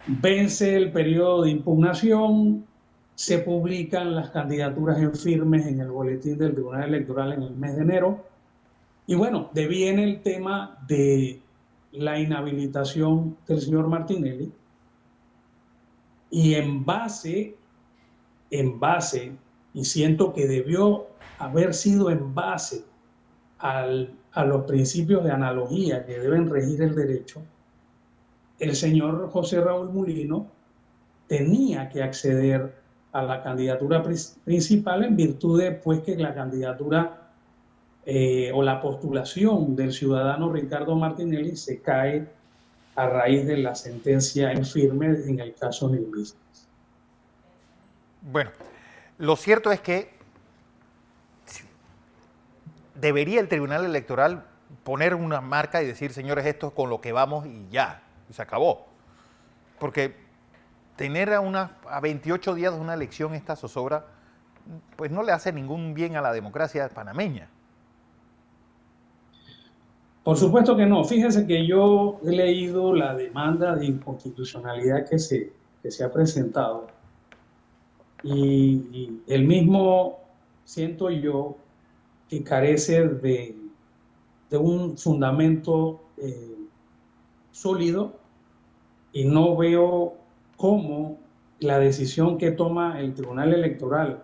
Speaker 5: Vence el periodo de impugnación, se publican las candidaturas en firmes en el boletín del Tribunal Electoral en el mes de enero, y bueno, deviene el tema de la inhabilitación del señor Martinelli, y en base, y siento que debió haber sido en base a los principios de analogía que deben regir el derecho, el señor José Raúl Mulino tenía que acceder a la candidatura principal, en virtud de pues, que la candidatura o la postulación del ciudadano Ricardo Martinelli se cae a raíz de la sentencia en firme en el caso New Business.
Speaker 2: Bueno, lo cierto es que debería el Tribunal Electoral poner una marca y decir, señores, esto es con lo que vamos y ya, y se acabó. Porque tener a 28 días de una elección esta zozobra, pues no le hace ningún bien a la democracia panameña.
Speaker 5: Por supuesto que no. Fíjense que yo he leído la demanda de inconstitucionalidad que se ha presentado y el mismo siento yo que carece de un fundamento sólido y no veo cómo la decisión que toma el Tribunal Electoral,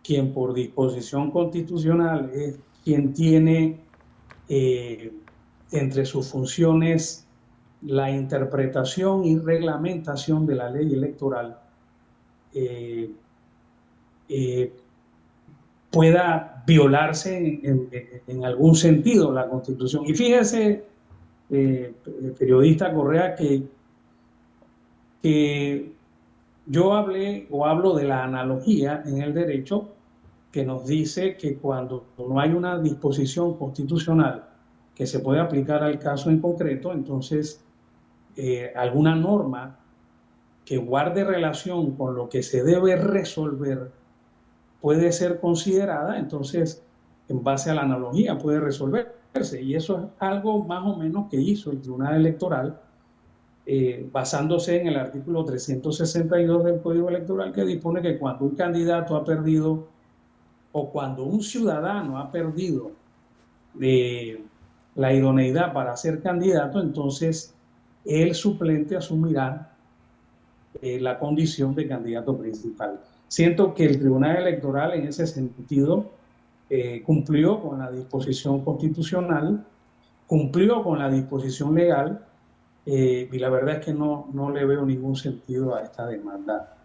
Speaker 5: quien por disposición constitucional es quien tiene entre sus funciones la interpretación y reglamentación de la ley electoral, pueda violarse en algún sentido la Constitución. Y fíjese, periodista Correa, que yo hablo de la analogía en el derecho que nos dice que cuando no hay una disposición constitucional que se puede aplicar al caso en concreto, entonces alguna norma que guarde relación con lo que se debe resolver puede ser considerada, entonces en base a la analogía puede resolverse. Y eso es algo más o menos que hizo el Tribunal Electoral, basándose en el artículo 362 del Código Electoral, que dispone que cuando un candidato ha perdido o cuando un ciudadano ha perdido la idoneidad para ser candidato, entonces el suplente asumirá la condición de candidato principal. Siento que el Tribunal Electoral en ese sentido cumplió con la disposición constitucional, cumplió con la disposición legal, y la verdad es que no le veo ningún sentido a esta demanda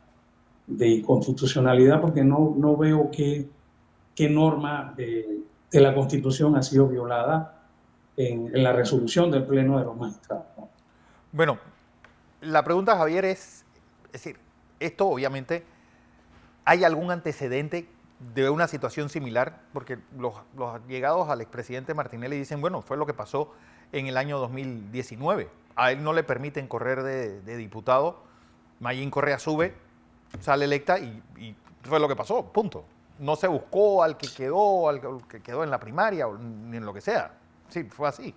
Speaker 5: de inconstitucionalidad, porque no veo qué norma de la Constitución ha sido violada en la resolución del Pleno de los Magistrados.
Speaker 2: Bueno, la pregunta, Javier, es decir, esto obviamente, ¿hay algún antecedente de una situación similar? Porque los allegados al expresidente Martinelli dicen, bueno, fue lo que pasó en el año 2019. A él no le permiten correr de diputado, Mayín Correa sube, sale electa y fue lo que pasó, punto. No se buscó al que quedó en la primaria ni en lo que sea. Sí, fue así.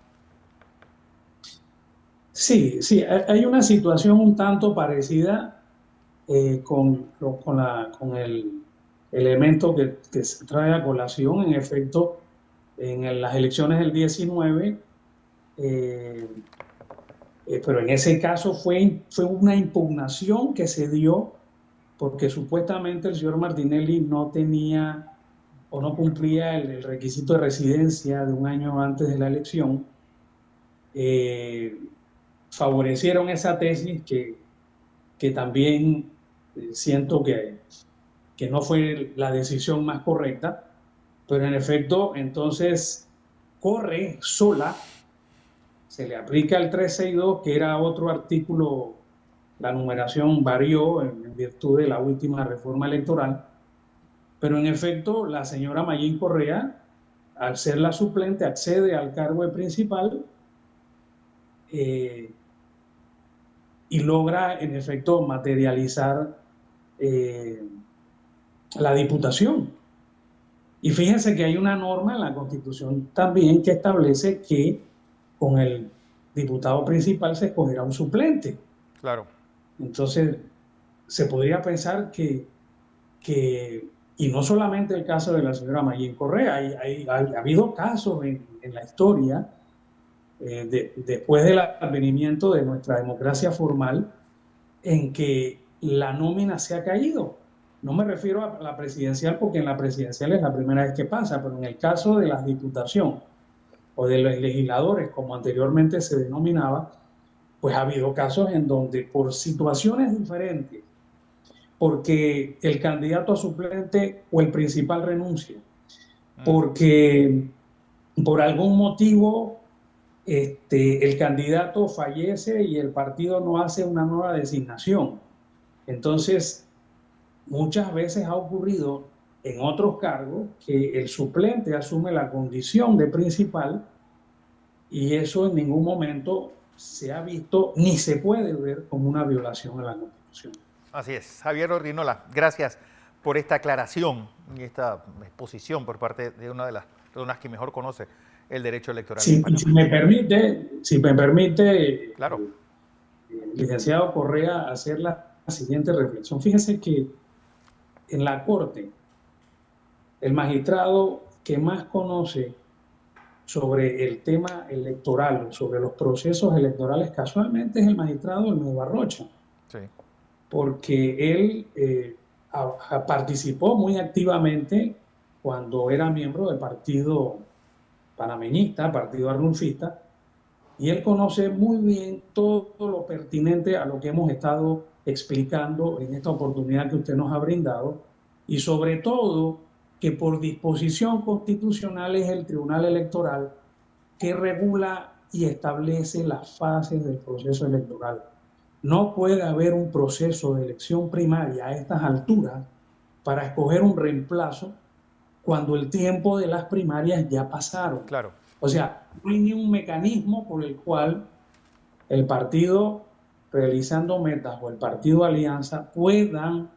Speaker 5: Sí, hay una situación un tanto parecida con el elemento que se trae a colación. En efecto, en las elecciones del 19, pero en ese caso fue una impugnación que se dio porque supuestamente el señor Martinelli no tenía o no cumplía el requisito de residencia de un año antes de la elección. Favorecieron esa tesis que también siento que no fue la decisión más correcta, pero en efecto entonces corre sola, se le aplica el 362, que era otro artículo, la numeración varió en virtud de la última reforma electoral, pero en efecto la señora Mayín Correa, al ser la suplente, accede al cargo de principal y logra en efecto materializar la diputación. Y fíjense que hay una norma en la Constitución también que establece que con el diputado principal se escogerá un suplente.
Speaker 2: Claro.
Speaker 5: Entonces, se podría pensar que y no solamente el caso de la señora Mayín Correa, ha habido casos en la historia, después del advenimiento de nuestra democracia formal, en que la nómina se ha caído. No me refiero a la presidencial, porque en la presidencial es la primera vez que pasa, pero en el caso de la diputación o de los legisladores, como anteriormente se denominaba, pues ha habido casos en donde por situaciones diferentes, porque el candidato a suplente o el principal renuncia, porque por algún motivo el candidato fallece y el partido no hace una nueva designación. Entonces, muchas veces ha ocurrido en otros cargos que el suplente asume la condición de principal y eso en ningún momento se ha visto ni se puede ver como una violación a la Constitución.
Speaker 2: Así es. Javier Ordinola, gracias por esta aclaración y esta exposición por parte de una de las personas que mejor conoce el derecho electoral en Panamá.
Speaker 5: Si me permite,
Speaker 2: Claro.
Speaker 5: Licenciado Correa, hacer la siguiente reflexión. Fíjese que en la Corte, el magistrado que más conoce sobre el tema electoral, sobre los procesos electorales, casualmente es el magistrado Elmer Rocha,
Speaker 2: Sí.
Speaker 5: porque él participó muy activamente cuando era miembro del partido panameñista, partido arnulfista, y él conoce muy bien todo lo pertinente a lo que hemos estado explicando en esta oportunidad que usted nos ha brindado, y sobre todo que por disposición constitucional es el Tribunal Electoral que regula y establece las fases del proceso electoral. No puede haber un proceso de elección primaria a estas alturas para escoger un reemplazo cuando el tiempo de las primarias ya pasaron.
Speaker 2: Claro.
Speaker 5: O sea, no hay ni un mecanismo por el cual el partido realizando metas o el partido Alianza puedan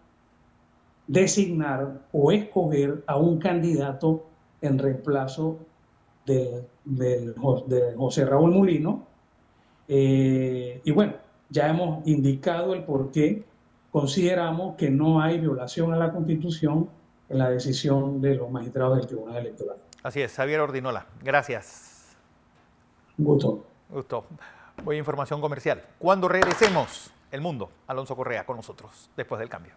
Speaker 5: designar o escoger a un candidato en reemplazo de José Raúl Mulino. Y bueno, ya hemos indicado el por qué consideramos que no hay violación a la Constitución en la decisión de los magistrados del Tribunal Electoral.
Speaker 2: Así es, Javier Ordinola, gracias.
Speaker 5: Un gusto.
Speaker 2: Gusto. Voy a información comercial. Cuando regresemos, El Mundo, Alonso Correa con nosotros, después del cambio.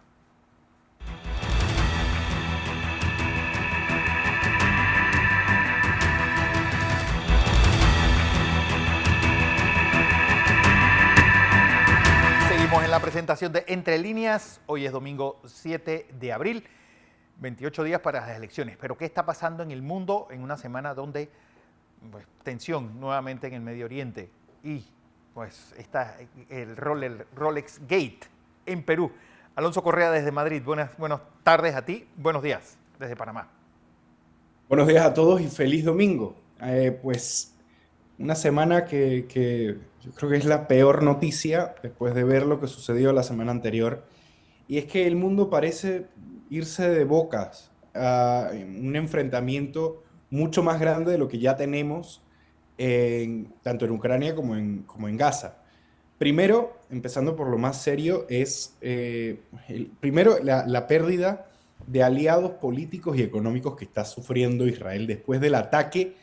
Speaker 2: Seguimos en la presentación de Entre Líneas. Hoy es domingo 7 de abril, 28 días para las elecciones. Pero ¿qué está pasando en el mundo en una semana donde pues, tensión nuevamente en el Medio Oriente y pues está el Rolex Gate en Perú? Alonso Correa desde Madrid, buenas tardes a ti, buenos días desde Panamá.
Speaker 6: Buenos días a todos y feliz domingo. Pues una semana que yo creo que es la peor noticia después de ver lo que sucedió la semana anterior, y es que el mundo parece irse de bocas a un enfrentamiento mucho más grande de lo que ya tenemos tanto en Ucrania como en Gaza. Primero, empezando por lo más serio, es primero la pérdida de aliados políticos y económicos que está sufriendo Israel después del ataque,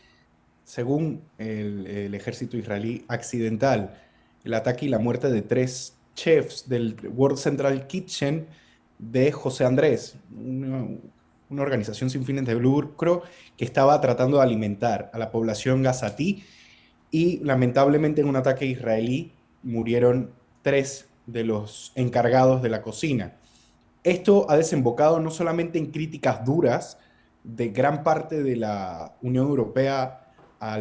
Speaker 6: según el ejército israelí, accidental, el ataque y la muerte de 3 chefs del World Central Kitchen de José Andrés, una organización sin fines de lucro que estaba tratando de alimentar a la población gazatí, y lamentablemente en un ataque israelí murieron 3 de los encargados de la cocina. Esto ha desembocado no solamente en críticas duras de gran parte de la Unión Europea a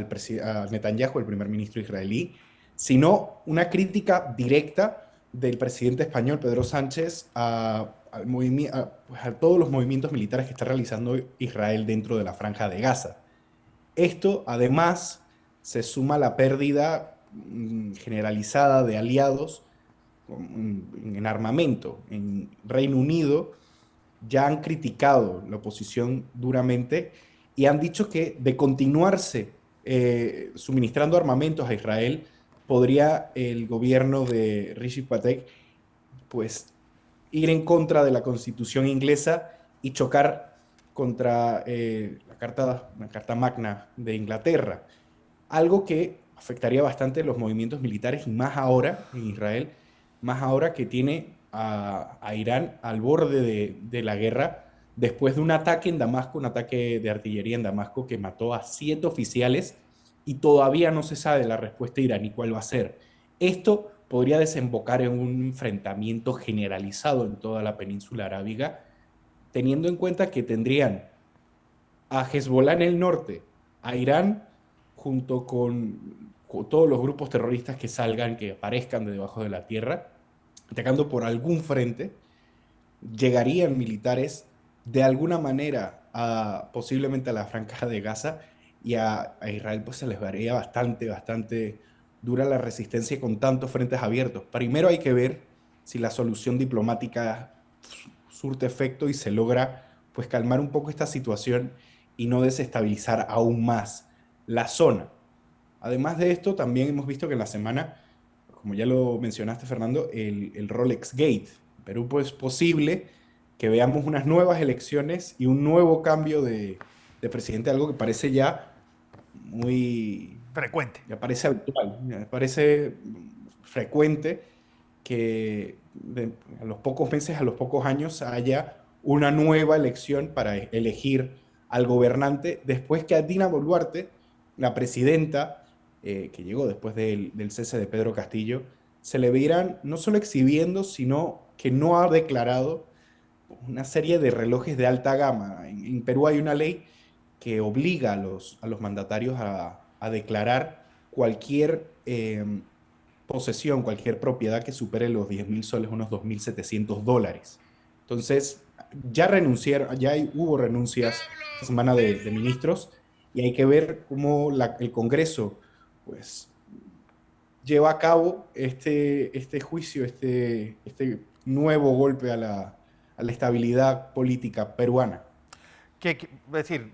Speaker 6: Netanyahu, el primer ministro israelí, sino una crítica directa del presidente español Pedro Sánchez a todos los movimientos militares que está realizando Israel dentro de la Franja de Gaza. Esto, además, se suma a la pérdida generalizada de aliados en armamento. En Reino Unido ya han criticado la oposición duramente y han dicho que de continuarse suministrando armamentos a Israel, podría el gobierno de Rishi Sunak pues ir en contra de la Constitución inglesa y chocar contra la Carta Magna de Inglaterra. Algo que afectaría bastante los movimientos militares, y más ahora en Israel, más ahora que tiene a Irán al borde de la guerra, después de un ataque en Damasco, un ataque de artillería en Damasco que mató a 7 oficiales, y todavía no se sabe la respuesta iraní cuál va a ser. Esto podría desembocar en un enfrentamiento generalizado en toda la península arábiga, teniendo en cuenta que tendrían a Hezbollah en el norte, a Irán junto con todos los grupos terroristas que salgan, que aparezcan de debajo de la tierra, atacando por algún frente. Llegarían militares de alguna manera posiblemente a la Franja de Gaza, y a Israel pues se les vería bastante dura la resistencia con tantos frentes abiertos. Primero hay que ver si la solución diplomática surte efecto y se logra pues calmar un poco esta situación y no desestabilizar aún más la zona. Además de esto, también hemos visto que en la semana, como ya lo mencionaste, Fernando, el Rolex Gate. En Perú, pues, es posible que veamos unas nuevas elecciones y un nuevo cambio de presidente, algo que parece ya muy,
Speaker 2: Frecuente.
Speaker 6: ya parece habitual, ya parece frecuente que a los pocos meses, a los pocos años, haya una nueva elección para elegir al gobernante, después que a Dina Boluarte, la presidenta, que llegó después del cese de Pedro Castillo, se le verán no solo exhibiendo, sino que no ha declarado una serie de relojes de alta gama. En Perú hay una ley que obliga a los mandatarios a declarar cualquier posesión, cualquier propiedad que supere los 10.000 soles, unos $2.700. Entonces, ya renunciaron, hubo renuncias esta semana de ministros, y hay que ver cómo el Congreso pues, lleva a cabo este juicio, este nuevo golpe a la estabilidad política peruana.
Speaker 2: Es decir,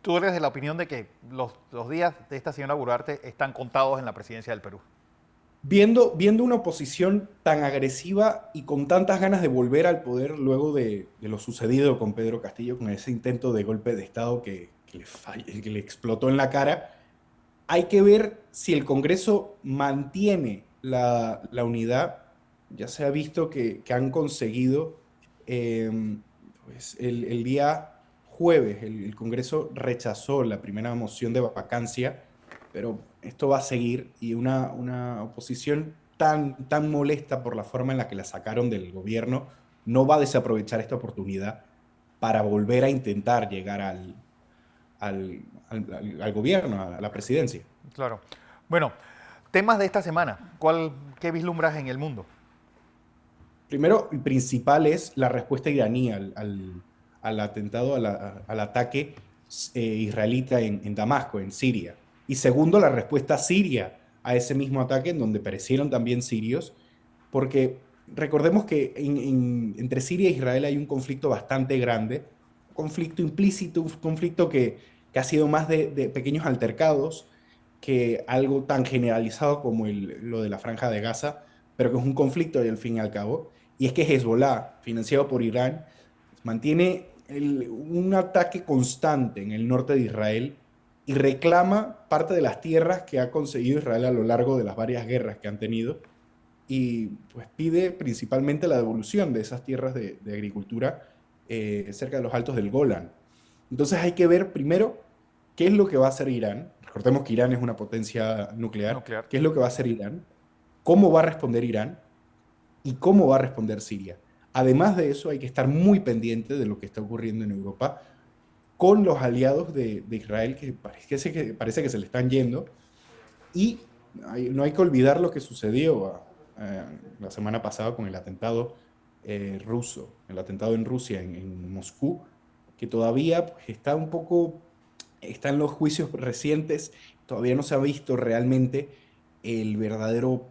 Speaker 2: tú eres de la opinión de que los días de esta señora Boluarte están contados en la presidencia del Perú.
Speaker 6: Viendo una oposición tan agresiva y con tantas ganas de volver al poder luego de lo sucedido con Pedro Castillo, con ese intento de golpe de Estado que le explotó en la cara, hay que ver si el Congreso mantiene la unidad. Ya se ha visto que han conseguido, pues el día jueves, el Congreso rechazó la primera moción de vacancia, pero esto va a seguir, y una oposición tan molesta por la forma en la que la sacaron del gobierno no va a desaprovechar esta oportunidad para volver a intentar llegar al gobierno, a la presidencia.
Speaker 2: Claro. Bueno, temas de esta semana. ¿Qué vislumbras en el mundo?
Speaker 6: Primero, el principal es la respuesta iraní al atentado, al ataque israelita en Damasco, en Siria. Y segundo, la respuesta siria a ese mismo ataque, en donde perecieron también sirios, porque recordemos que entre Siria e Israel hay un conflicto bastante grande, un conflicto implícito, un conflicto que ha sido más de pequeños altercados que algo tan generalizado como lo de la Franja de Gaza, pero que es un conflicto al fin y al cabo. Y es que Hezbollah, financiado por Irán, mantiene un ataque constante en el norte de Israel y reclama parte de las tierras que ha conseguido Israel a lo largo de las varias guerras que han tenido, y pues pide principalmente la devolución de esas tierras de agricultura cerca de los altos del Golán. Entonces hay que ver primero qué es lo que va a hacer Irán. Recordemos que Irán es una potencia nuclear. ¿Qué es lo que va a hacer Irán? ¿Cómo va a responder Irán? ¿Y cómo va a responder Siria? Además de eso, hay que estar muy pendiente de lo que está ocurriendo en Europa con los aliados de Israel, que parece que se le están yendo. Y no hay que olvidar lo que sucedió la semana pasada con el atentado ruso, el atentado en Rusia, en Moscú, que todavía pues, está en los juicios recientes. Todavía no se ha visto realmente el verdadero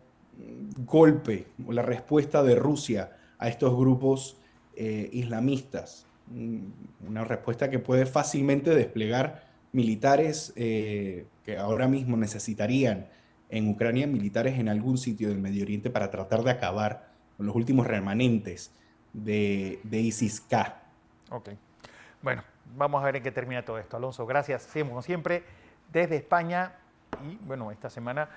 Speaker 6: golpe o la respuesta de Rusia a estos grupos islamistas. Una respuesta que puede fácilmente desplegar militares que ahora mismo necesitarían en Ucrania, militares en algún sitio del Medio Oriente, para tratar de acabar con los últimos remanentes de ISIS-K.
Speaker 2: Ok. Bueno, vamos a ver en qué termina todo esto. Alonso, gracias, como siempre, desde España. Y bueno, esta semana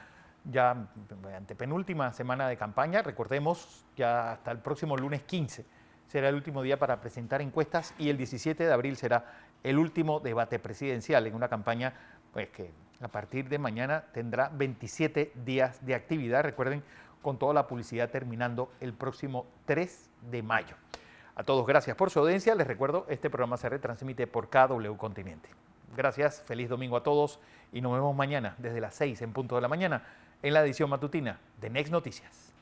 Speaker 2: ya antepenúltima semana de campaña. Recordemos, ya hasta el próximo lunes 15 será el último día para presentar encuestas, y el 17 de abril será el último debate presidencial en una campaña pues, que a partir de mañana tendrá 27 días de actividad. Recuerden, con toda la publicidad terminando el próximo 3 de mayo. A todos, gracias por su audiencia. Les recuerdo, este programa se retransmite por KW Continente. Gracias, feliz domingo a todos, y nos vemos mañana desde las 6 en punto de la mañana en la edición matutina de Next Noticias.